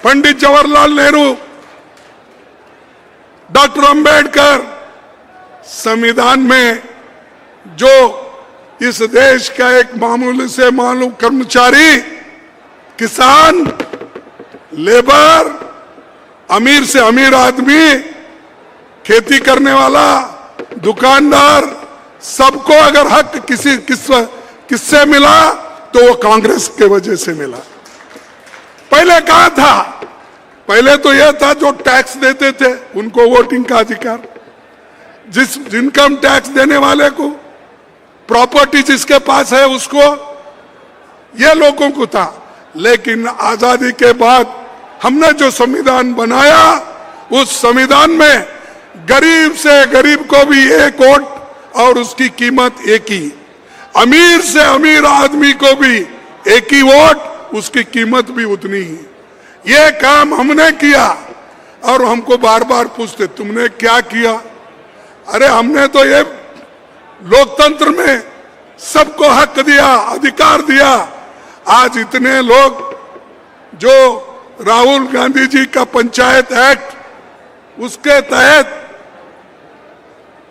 Pandit Jawaharlal Nehru, doctor Ambedkar, संविधान में जो इस देश का एक मामूली से मामूली कर्मचारी, किसान, लेबर, अमीर से अमीर आदमी, खेती करने वाला, दुकानदार, सबको अगर हक किससे मिला तो वो कांग्रेस के वजह से मिला। पहले कहा था, पहले तो यह था जो टैक्स देते थे उनको वोटिंग का अधिकार, जिस इनकम टैक्स देने वाले को, प्रॉपर्टी जिसके पास है उसको, ये लोगों को था। लेकिन आजादी के बाद हमने जो संविधान बनाया, उस संविधान में गरीब से गरीब को भी एक वोट और उसकी कीमत एक ही, अमीर से अमीर आदमी को भी एक ही वोट, उसकी कीमत भी उतनी ही। ये काम हमने किया और हमको बार बार पूछते तुमने क्या किया? अरे हमने तो ये लोकतंत्र में सबको हक दिया, अधिकार दिया। आज इतने लोग जो राहुल गांधी जी का पंचायत एक्ट, उसके तहत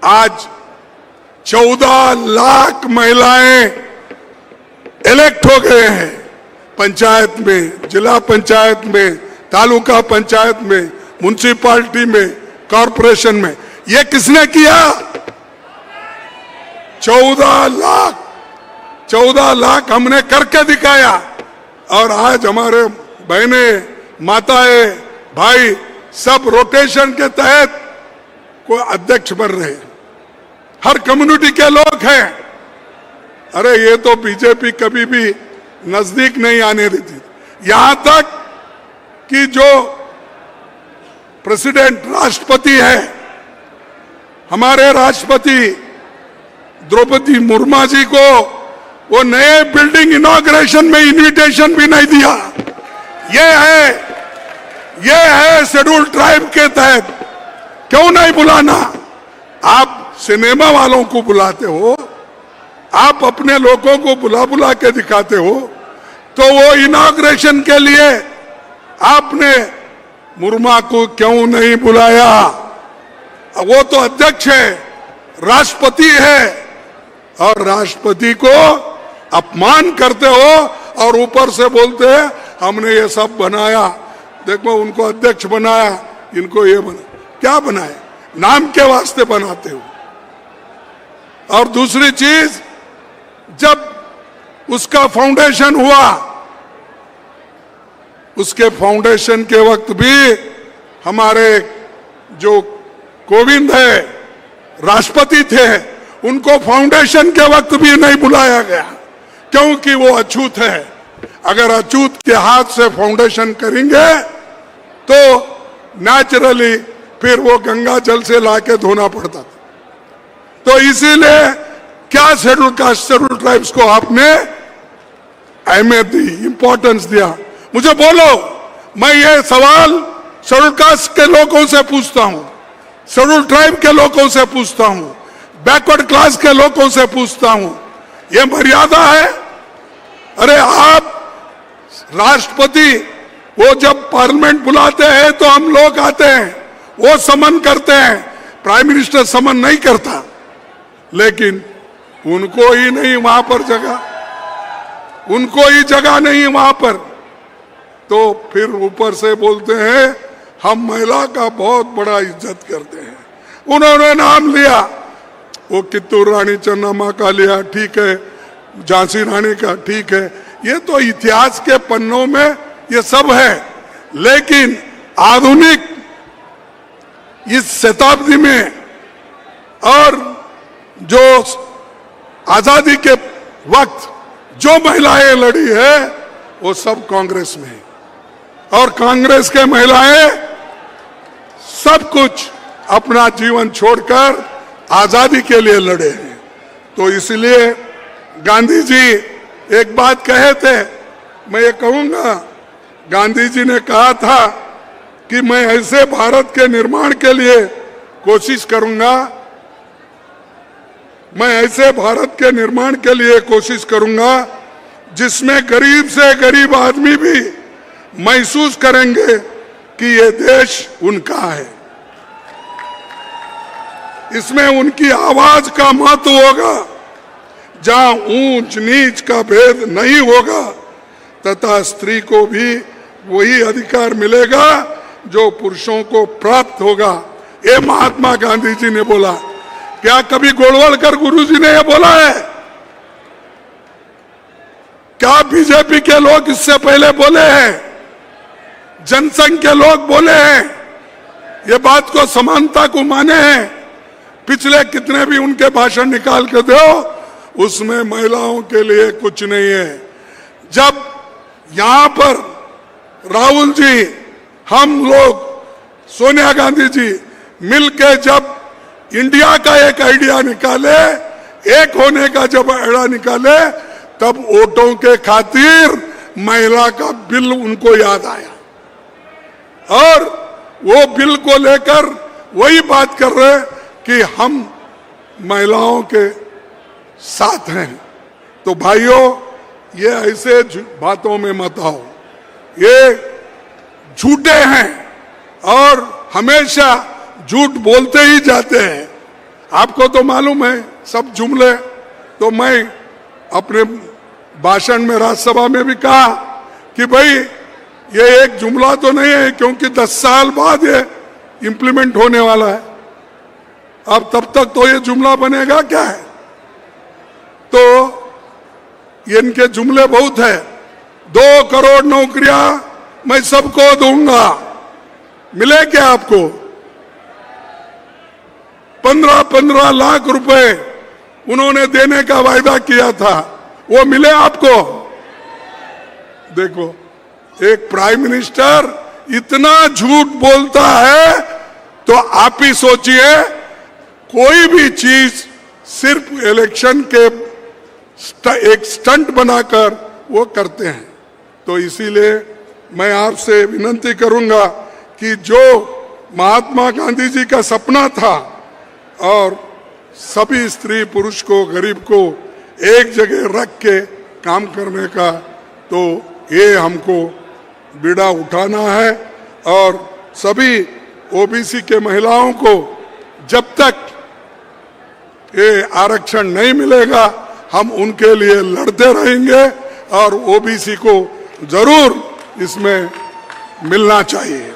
आज 14 लाख महिलाएं इलेक्ट हो गए हैं पंचायत में, जिला पंचायत में, तालुका पंचायत में, म्युनिसिपैलिटी में, कॉरपोरेशन में। ये किसने किया? 14 लाख हमने करके दिखाया। और आज हमारे बहनें, माताएं, भाई सब रोटेशन के तहत कोई अध्यक्ष बन रहे हैं, हर कम्युनिटी के लोग हैं। अरे ये तो बीजेपी कभी भी नजदीक नहीं आने देती। यहां तक कि जो प्रेसिडेंट, राष्ट्रपति है, हमारे राष्ट्रपति द्रौपदी मुर्मू जी को वो नए बिल्डिंग इनॉग्रेशन में इनविटेशन भी नहीं दिया। ये है शेड्यूल ट्राइब के तहत, क्यों नहीं बुलाना? आप सिनेमा वालों को बुलाते हो, आप अपने लोगों को बुला के दिखाते हो, तो वो इनॉग्रेशन के लिए आपने मुर्मू को क्यों नहीं बुलाया? वो तो अध्यक्ष है, राष्ट्रपति है, और राष्ट्रपति को अपमान करते हो और ऊपर से बोलते हैं हमने ये सब बनाया, देखो उनको अध्यक्ष बनाया, इनको ये बना। क्या बनाए? नाम के वास्ते बनाते हो। और दूसरी चीज, जब उसका फाउंडेशन हुआ, उसके फाउंडेशन के वक्त भी हमारे जो कोविंद है, राष्ट्रपति थे, उनको फाउंडेशन के वक्त भी नहीं बुलाया गया, क्योंकि वो अछूत है। अगर अछूत के हाथ से फाउंडेशन करेंगे तो नेचुरली फिर वो गंगा जल से लाके धोना पड़ता था। तो इसीलिए क्या शेड्यूल कास्ट, शेड्यूल ट्राइब्स को आपने अहमियत दी, इंपॉर्टेंस दिया? मुझे बोलो, मैं ये सवाल शेड्यूल कास्ट के लोगों से पूछता हूं, शेड्यूल ट्राइब के लोगों से पूछता हूं, बैकवर्ड क्लास के लोगों से पूछता हूं, ये मर्यादा है? अरे आप राष्ट्रपति, वो जब पार्लियामेंट बुलाते हैं तो हम लोग आते हैं, वो समन करते हैं, प्राइम मिनिस्टर समन नहीं करता, लेकिन उनको ही नहीं वहां पर जगह, उनको ही जगह नहीं वहां पर। तो फिर ऊपर से बोलते हैं हम महिला का बहुत बड़ा इज्जत करते हैं। उन्होंने नाम लिया, वो कित्तूर रानी चन्नाम्मा का लिया, ठीक है, झांसी रानी का, ठीक है, ये तो इतिहास के पन्नों में ये सब है। लेकिन आधुनिक इस शताब्दी में और जो आजादी के वक्त जो महिलाएं लड़ी है वो सब कांग्रेस में है, और कांग्रेस के महिलाएं सब कुछ अपना जीवन छोड़कर आजादी के लिए लड़े हैं। तो इसलिए गांधी जी एक बात कहे थे, मैं ये कहूंगा, गांधी जी ने कहा था कि मैं ऐसे भारत के निर्माण के लिए कोशिश करूंगा, मैं ऐसे भारत के निर्माण के लिए कोशिश करूंगा जिसमें गरीब से गरीब आदमी भी महसूस करेंगे कि ये देश उनका है। इसमें उनकी आवाज का महत्व होगा, जहां ऊंच नीच का भेद नहीं होगा, तथा स्त्री को भी वही अधिकार मिलेगा जो पुरुषों को प्राप्त होगा। ये महात्मा गांधी जी ने बोला। क्या कभी गोलवलकर गुरुजी ने यह बोला है? क्या बीजेपी के लोग इससे पहले बोले हैं? जनसंघ के लोग बोले हैं? ये बात को समानता को माने हैं? पिछले कितने भी उनके भाषण निकाल के दो, उसमें महिलाओं के लिए कुछ नहीं है। जब यहां पर राहुल जी, हम लोग, सोनिया गांधी जी मिलके जब इंडिया का एक आइडिया निकाले, एक होने का जब आइडिया निकाले, तब वोटों के खातिर महिला का बिल उनको याद आया और वो बिल को लेकर वही बात कर रहे कि हम महिलाओं के साथ हैं। तो भाइयों, ये ऐसे बातों में मत आओ, ये झूठे हैं और हमेशा झूठ बोलते ही जाते हैं। आपको तो मालूम है सब जुमले। तो मैं अपने भाषण में राज्यसभा में भी कहा कि भाई ये एक जुमला तो नहीं है, क्योंकि 10 साल बाद ये इंप्लीमेंट होने वाला है। अब तब तक तो ये जुमला बनेगा क्या है? तो इनके जुमले बहुत है। 2 करोड़ नौकरियां मैं सबको दूंगा, मिले क्या आपको? 15-15 लाख रुपए उन्होंने देने का वायदा किया था, वो मिले आपको? देखो, एक प्राइम मिनिस्टर इतना झूठ बोलता है, तो आप ही सोचिए, कोई भी चीज सिर्फ इलेक्शन के एक स्टंट बनाकर वो करते हैं। तो इसीलिए मैं आपसे विनती करूंगा कि जो महात्मा गांधी जी का सपना था, और सभी स्त्री पुरुष को, गरीब को एक जगह रख के काम करने का, तो ये हमको बीड़ा उठाना है। और सभी ओबीसी के महिलाओं को जब तक ये आरक्षण नहीं मिलेगा, हम उनके लिए लड़ते रहेंगे और ओबीसी को जरूर इसमें मिलना चाहिए।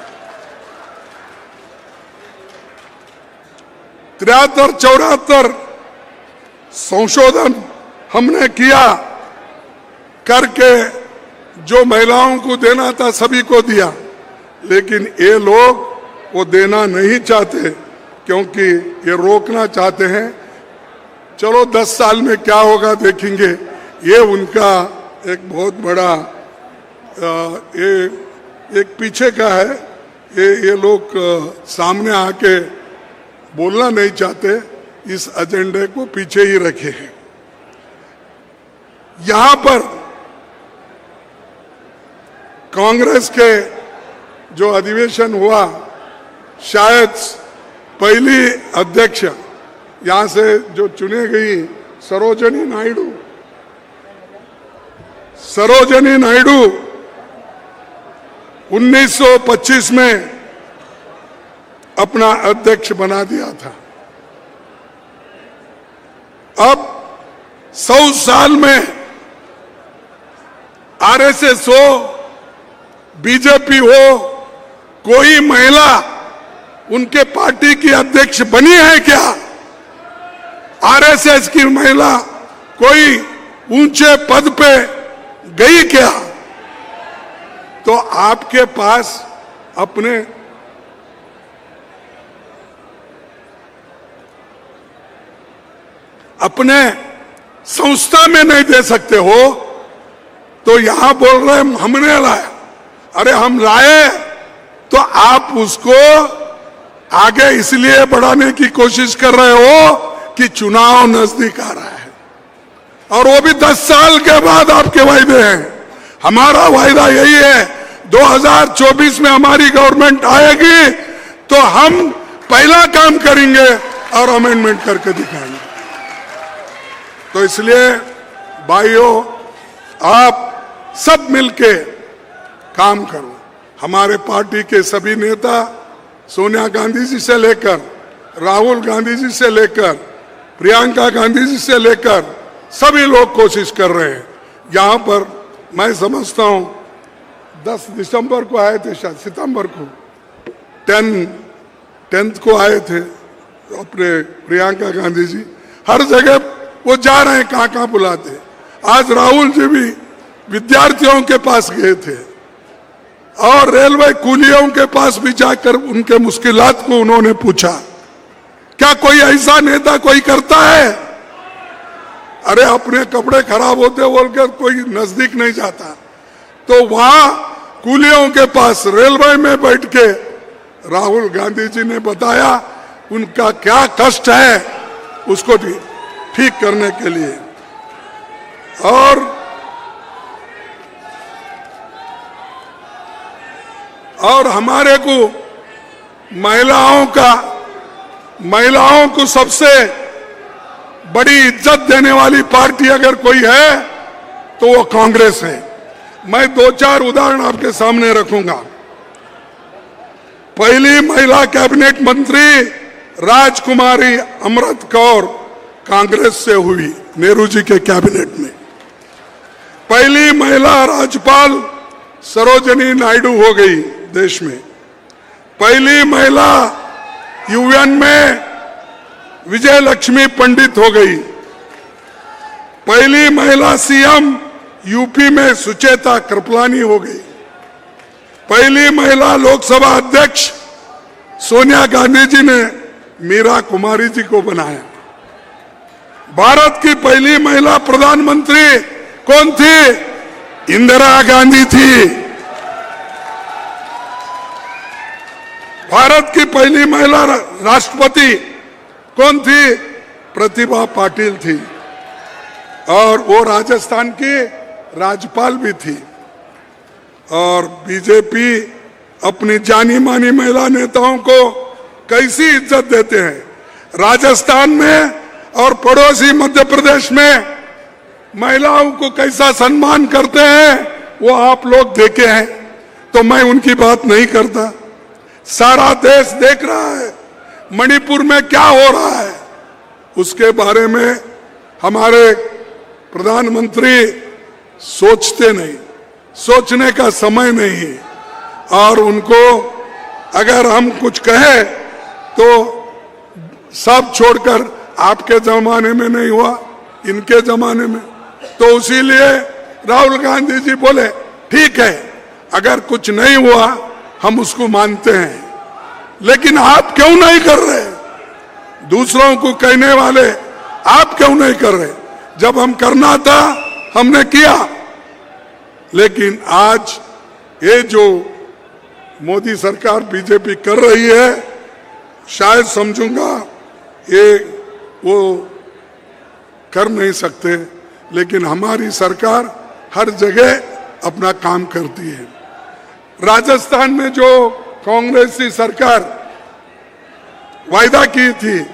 73-74 संशोधन हमने किया, करके जो महिलाओं को देना था सभी को दिया, लेकिन ये लोग वो देना नहीं चाहते, क्योंकि ये रोकना चाहते हैं। चलो 10 साल में क्या होगा देखेंगे। ये उनका एक बहुत बड़ा ये एक पीछे का है। ये लोग सामने आके बोलना नहीं चाहते, इस एजेंडे को पीछे ही रखे हैं। यहां पर कांग्रेस के जो अधिवेशन हुआ, शायद पहली अध्यक्ष यहां से जो चुने गई सरोजिनी नायडू 1925 में अपना अध्यक्ष बना दिया था। अब 100 साल में आरएसएस हो, बीजेपी हो, कोई महिला उनके पार्टी की अध्यक्ष बनी है क्या? आरएसएस की महिला कोई ऊंचे पद पे गई क्या? तो आपके पास अपने संस्था में नहीं दे सकते हो, तो यहां बोल रहे हमने लाया। अरे हम लाए तो आप उसको आगे इसलिए बढ़ाने की कोशिश कर रहे हो कि चुनाव नजदीक आ रहा है, और वो भी 10 साल के बाद आपके वायदे हैं। हमारा वायदा यही है, 2024 में हमारी गवर्नमेंट आएगी तो हम पहला काम करेंगे और अमेंडमेंट करके दिखाएंगे। तो इसलिए भाइयों, आप सब मिलके काम करो। हमारे पार्टी के सभी नेता, सोनिया गांधी जी से लेकर राहुल गांधी जी से लेकर प्रियंका गांधी जी से लेकर सभी लोग कोशिश कर रहे हैं। यहाँ पर मैं समझता हूँ 10 दिसंबर को आए थे, शायद सितंबर को 10th को आए थे अपने प्रियंका गांधी जी। हर जगह वो जा रहे हैं, कहाँ कहाँ बुलाते। आज राहुल जी भी विद्यार्थियों के पास गए थे और रेलवे कुलियों के पास भी जाकर उनके मुश्किलात को उन्होंने पूछा। क्या कोई ऐसा नेता कोई करता है? अरे अपने कपड़े खराब होते बोलकर कोई नजदीक नहीं जाता। तो वहां कुलियों के पास रेलवे में बैठ के राहुल गांधी जी ने बताया उनका क्या कष्ट है, उसको ठीक करने के लिए। और हमारे को महिलाओं को सबसे बड़ी इज्जत देने वाली पार्टी अगर कोई है तो वो कांग्रेस है। मैं 2-4 उदाहरण आपके सामने रखूंगा। पहली महिला कैबिनेट मंत्री राजकुमारी अमृत कौर कांग्रेस से हुई, नेहरू जी के कैबिनेट में। पहली महिला राज्यपाल सरोजिनी नायडू हो गई देश में। पहली महिला यूएन में विजय लक्ष्मी पंडित हो गई। पहली महिला सीएम यूपी में सुचेता कृपलानी हो गई। पहली महिला लोकसभा अध्यक्ष सोनिया गांधी जी ने मीरा कुमारी जी को बनाया। भारत की पहली महिला प्रधानमंत्री कौन थी? इंदिरा गांधी थी। भारत की पहली महिला राष्ट्रपति कौन थी? प्रतिभा पाटिल थी और वो राजस्थान की राज्यपाल भी थी। और बीजेपी अपनी जानी मानी महिला नेताओं को कैसी इज्जत देते हैं। राजस्थान में और पड़ोसी मध्य प्रदेश में महिलाओं को कैसा सम्मान करते हैं वो आप लोग देखे हैं, तो मैं उनकी बात नहीं करता। सारा देश देख रहा है मणिपुर में क्या हो रहा है, उसके बारे में हमारे प्रधानमंत्री सोचते नहीं, सोचने का समय नहीं। और उनको अगर हम कुछ कहें तो सब छोड़कर आपके जमाने में नहीं हुआ, इनके जमाने में, तो इसीलिए राहुल गांधी जी बोले ठीक है अगर कुछ नहीं हुआ हम उसको मानते हैं, लेकिन आप क्यों नहीं कर रहे? दूसरों को कहने वाले आप क्यों नहीं कर रहे? जब हम करना था हमने किया। लेकिन आज ये जो मोदी सरकार बीजेपी कर रही है, शायद समझूंगा ये वो कर नहीं सकते, लेकिन हमारी सरकार हर जगह अपना काम करती है। राजस्थान में जो कांग्रेसी सरकार वायदा की थी,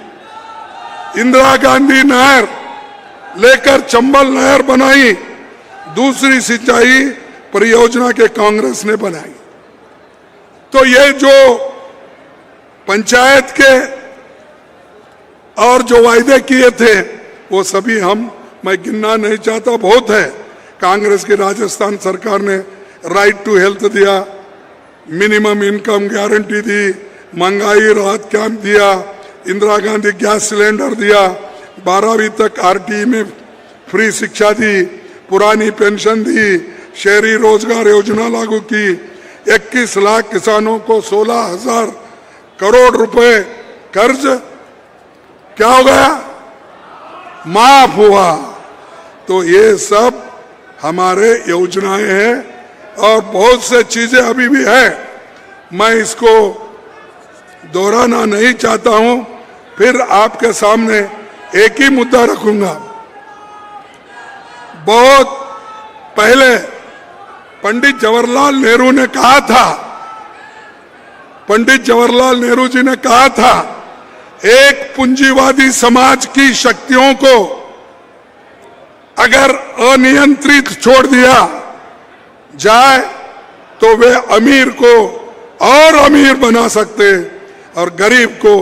इंदिरा गांधी नहर लेकर चंबल नहर बनाई, दूसरी सिंचाई परियोजना के कांग्रेस ने बनाई। तो ये जो पंचायत के और जो वायदे किए थे वो सभी मैं गिनना नहीं चाहता, बहुत है। कांग्रेस की राजस्थान सरकार ने राइट टू हेल्थ दिया, मिनिमम इनकम गारंटी दी, महंगाई राहत कैंप दिया, इंदिरा गांधी गैस सिलेंडर दिया, 12वीं तक आरटीई में फ्री शिक्षा दी, पुरानी पेंशन दी, शहरी रोजगार योजना लागू की, 21 लाख किसानों को 16,000 करोड़ रुपए कर्ज क्या हो गया? माफ हुआ। तो ये सब हमारे योजनाएं हैं और बहुत से चीजें अभी भी है, मैं इसको दोहराना नहीं चाहता हूं। फिर आपके सामने एक ही मुद्दा रखूंगा। बहुत पहले पंडित जवाहरलाल नेहरू ने कहा था, पंडित जवाहरलाल नेहरू जी ने कहा था, एक पूंजीवादी समाज की शक्तियों को अगर अनियंत्रित छोड़ दिया जाए तो वे अमीर को और अमीर बना सकते और गरीब को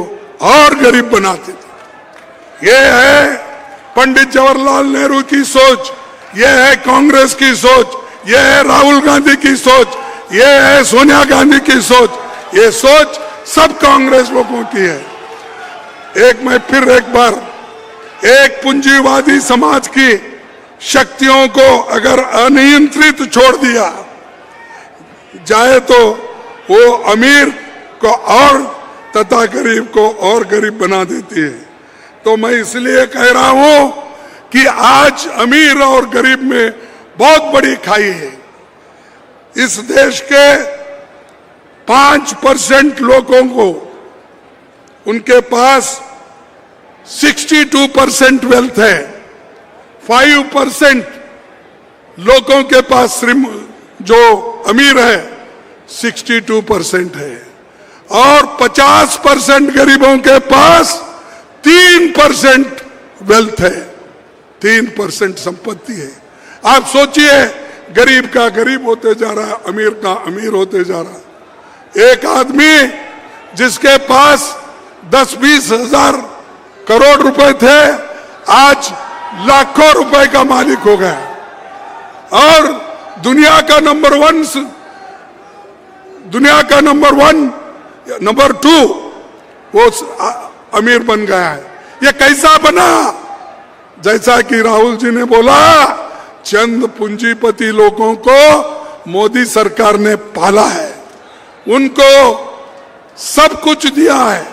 और गरीब बनाते थे। ये है पंडित जवाहरलाल नेहरू की सोच, ये है कांग्रेस की सोच, ये है राहुल गांधी की सोच, ये है सोनिया गांधी की सोच। ये सोच सब कांग्रेस लोगों की है। मैं फिर एक बार एक पूंजीवादी समाज की शक्तियों को अगर अनियंत्रित छोड़ दिया जाए तो वो अमीर को और तथा गरीब को और गरीब बना देती है। तो मैं इसलिए कह रहा हूं कि आज अमीर और गरीब में बहुत बड़ी खाई है। इस देश के 5% लोगों को उनके पास 62% वेल्थ है, 5% लोगों के पास जो अमीर है 62% है और 50% गरीबों के पास 3% वेल्थ है, 3% संपत्ति है। आप सोचिए, गरीब का गरीब होते जा रहा है, अमीर का अमीर होते जा रहा है। एक आदमी जिसके पास 10-20 हजार करोड़ रुपए थे आज लाखों रुपए का मालिक हो गया और दुनिया का नंबर 1 नंबर 2 वो अमीर बन गया है। ये कैसा बना? जैसा कि राहुल जी ने बोला, चंद पूंजीपति लोगों को मोदी सरकार ने पाला है, उनको सब कुछ दिया है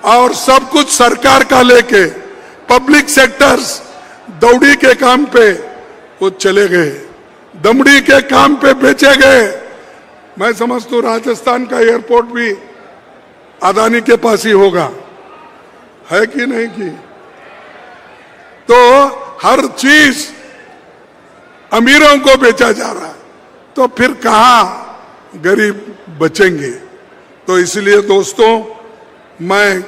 और सब कुछ सरकार का लेके पब्लिक सेक्टर्स दौड़ी के काम पे वो चले गए, दमड़ी के काम पे बेचे गए। मैं समझता हूं राजस्थान का एयरपोर्ट भी अदानी के पास ही होगा, है कि नहीं की? तो हर चीज अमीरों को बेचा जा रहा है, तो फिर कहां गरीब बचेंगे? तो इसलिए दोस्तों, मैं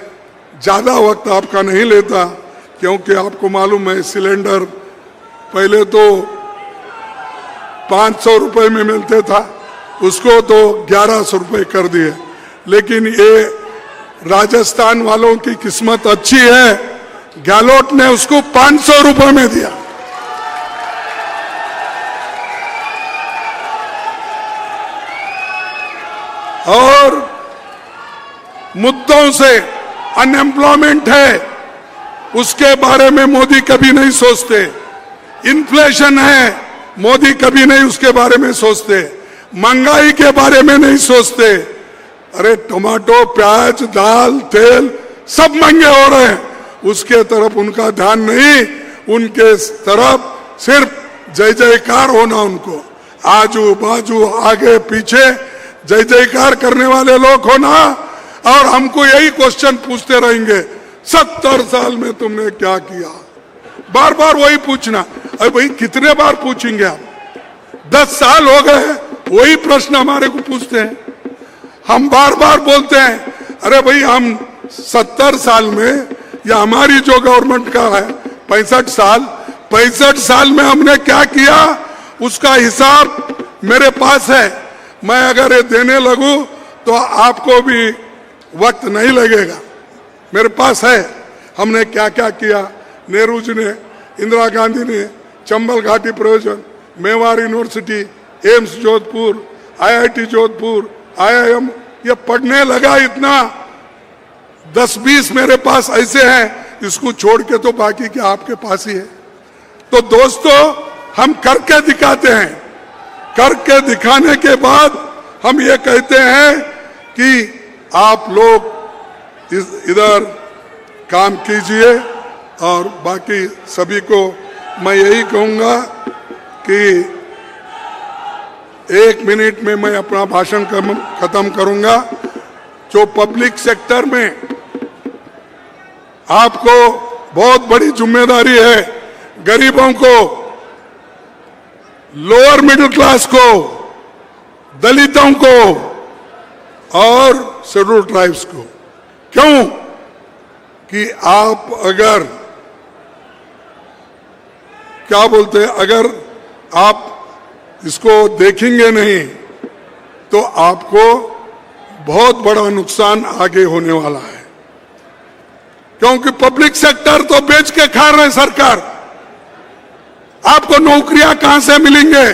ज्यादा वक्त आपका नहीं लेता, क्योंकि आपको मालूम है सिलेंडर पहले तो 500 रुपए में मिलते था, उसको तो 1100 रुपए कर दिए। लेकिन ये राजस्थान वालों की किस्मत अच्छी है, गहलोत ने उसको 500 रुपए में दिया। और मुद्दों से अनएम्प्लॉयमेंट है, उसके बारे में मोदी कभी नहीं सोचते। इन्फ्लेशन है, मोदी कभी नहीं उसके बारे में सोचते। महंगाई के बारे में नहीं सोचते। अरे टमाटो, प्याज, दाल, तेल सब महंगे हो रहे हैं, उसके तरफ उनका ध्यान नहीं। उनके तरफ सिर्फ जय जयकार होना, उनको आजू बाजू आगे पीछे जय जयकार करने वाले लोग होना। और हमको यही क्वेश्चन पूछते रहेंगे, 70 साल में तुमने क्या किया? बार बार वही पूछना। अरे भाई कितने बार पूछेंगे आप? 10 साल हो गए वही प्रश्न हमारे को पूछते हैं। हम बार बार बोलते हैं, अरे भाई हम 70 साल में, या हमारी जो गवर्नमेंट का है 65 साल में हमने क्या किया, उसका हिसाब मेरे पास है। मैं अगर ये देने लगूं तो आपको भी वक्त नहीं लगेगा, मेरे पास है। हमने क्या क्या किया। नेहरू जी ने, इंदिरा गांधी ने चंबल घाटी प्रयोजन, Mewar university, AIIMS Jodhpur, IIT Jodhpur, IIM, ये पढ़ने लगा इतना। 10-20 मेरे पास ऐसे हैं, इसको छोड़ के तो बाकी क्या आपके पास ही है। तो दोस्तों, हम करके दिखाते हैं। करके दिखाने के बाद हम ये कहते हैं कि आप लोग इधर काम कीजिए। और बाकी सभी को मैं यही कहूंगा कि 1 मिनट में मैं अपना भाषण खत्म करूंगा। जो पब्लिक सेक्टर में आपको बहुत बड़ी जिम्मेदारी है, गरीबों को, लोअर मिडिल क्लास को, दलितों को और शेड्यूल ट्राइब्स को। क्यों? कि आप अगर क्या बोलते हैं, अगर आप इसको देखेंगे नहीं तो आपको बहुत बड़ा नुकसान आगे होने वाला है, क्योंकि पब्लिक सेक्टर तो बेच के खा रहे सरकार। आपको नौकरियां कहां से मिलेंगे,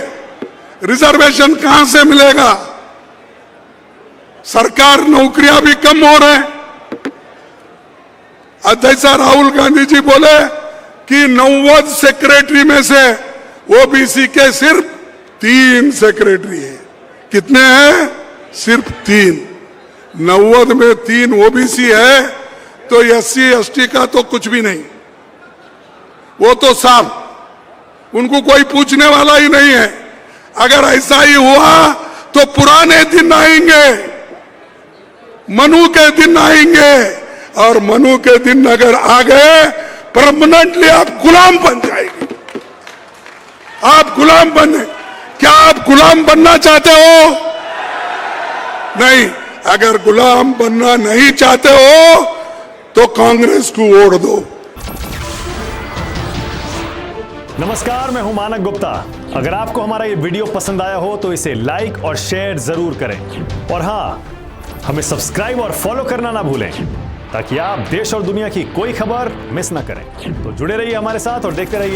रिजर्वेशन कहां से मिलेगा? सरकार नौकरियां भी कम हो रहे हैं। अध्यक्ष राहुल गांधी जी बोले कि 90 सेक्रेटरी में से ओबीसी के सिर्फ 3 सेक्रेटरी है। कितने हैं? सिर्फ 3। 90 में 3 ओबीसी है तो SC ST का तो कुछ भी नहीं, वो तो साफ, उनको कोई पूछने वाला ही नहीं है। अगर ऐसा ही हुआ तो पुराने दिन आएंगे, मनु के दिन आएंगे, और मनु के दिन अगर आ गए परमानेंटली आप गुलाम बन जाएंगे। आप गुलाम बने, क्या आप गुलाम बनना चाहते हो? नहीं। अगर गुलाम बनना नहीं चाहते हो तो कांग्रेस को वोट दो। नमस्कार, मैं हूं मानक गुप्ता। अगर आपको हमारा ये वीडियो पसंद आया हो तो इसे लाइक और शेयर जरूर करें, और हाँ, हमें सब्सक्राइब और फॉलो करना ना भूलें ताकि आप देश और दुनिया की कोई खबर मिस ना करें। तो जुड़े रहिए हमारे साथ और देखते रहिए